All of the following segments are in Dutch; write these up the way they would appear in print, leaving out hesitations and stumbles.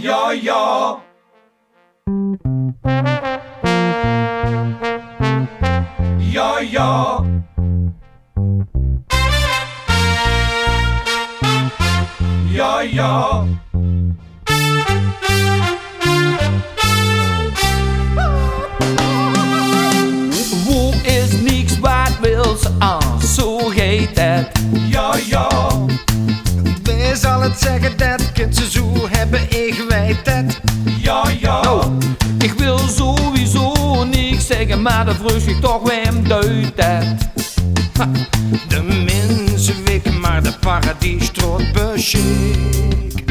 Ja, ja. Ja, ja. Ja, ja. Wo is niks wat wil ze aan, zo heet het. Ja, ja. Wie zal het zeggen, dat kind ze zo hebben, ik weet het. Ja, ja. Nou, ik wil sowieso niks zeggen, maar de vraag zich toch wem duidt het. Ha, de mensen wikken, maar de paradies trots beschik.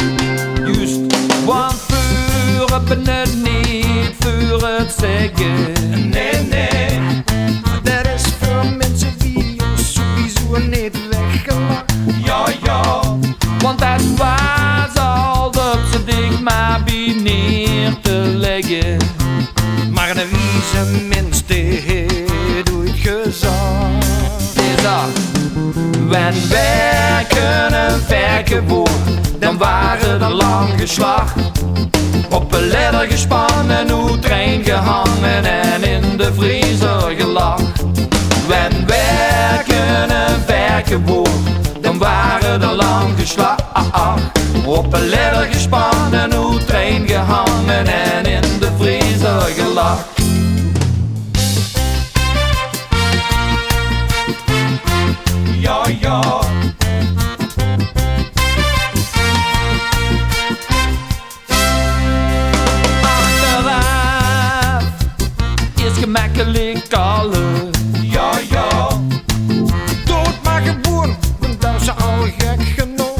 Juist, want vuren ben het niet, voor het zeggen. Nee, nee. Dat is voor mensen die sowieso niet weggelachen. Ja, ja. Want het was altijd zo dicht maar bij neer te leggen. Maar de wieze mens die heeft ooit gezegd. Is dat, wenn werken een vergeboor, dan waren er lang geslacht. Op een ladder gespannen, hoe trein gehangen en in de vriezer gelacht. Wenn werken een vergeboor, dan waren er lang geslacht. Op een ladder gespannen, hoe trein gehangen en in de vriezer gelacht. Ja, ja. Achteraf is gemakkelijk alles. Ja, ja. Dood maar gewoon, want dat is al gek genoeg.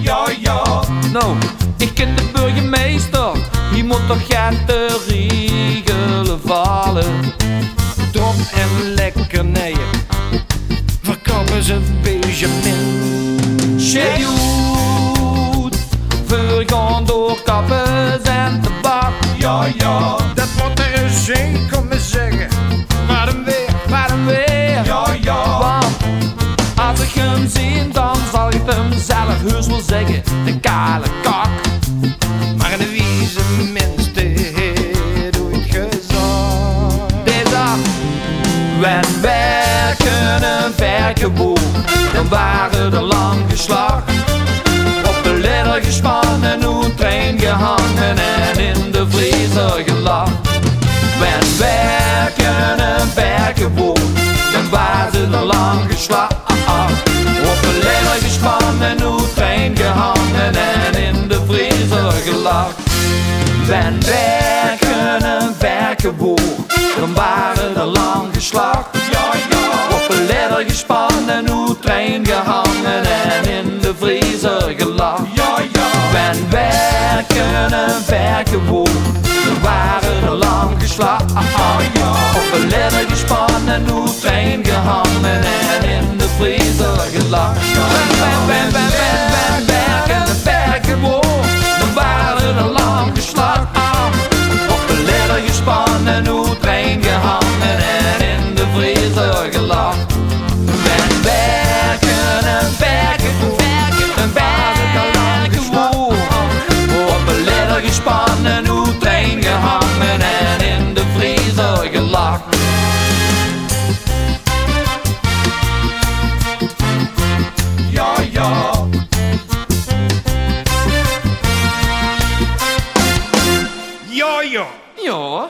Ja, ja. Nou, ik ken de burgemeester, die moet toch gaan te regelen vallen. Dom en lekkernijen, verkopen ze Benjamin. Shit, voor gaan door kappers en tabak. Ja, ja. Dat moet er eens een komen zeggen. Maar hem weer. Waarom weer? Ja, ja. Want als ik hem zie, dan zal ik het hem zelf heus wel zeggen. De kale kak. Maar de wieze mens die heeft ooit gezegd. Dit af, wenn werken een vergeboor, dan waren er lang geslacht. Op een ladder gespannen, hoe trein gehangen en in de vriezer gelacht. Wenn werken een vergeboor, dan waren er lang geslacht. Op een ladder gespannen, hoe trein gehangen en in de vriezer gelacht. Wenn werken een vergeboor, dan waren er lang geslacht. Ja, ja. Op een ladder gespannen, hoe trein gehangen en in de vriezer gelacht. Ja, ja. Wenn werken een vergeboor, dan waren er lang geslacht. Op een ladder gespannen, hoe trein gehangen en in de vriezer gelacht. Wenn werken een vergeboor, dan waren er lang geslacht. Op een ladder gespannen, hoe trein gehangen en in de vriezer gelacht. Wenn werken een vergeboor, dan waren er lang geslacht. Op een ladder gespannen, hoe trein gehangen en in de vriezer gelacht. Ja, ja. Ja, ja. Ja.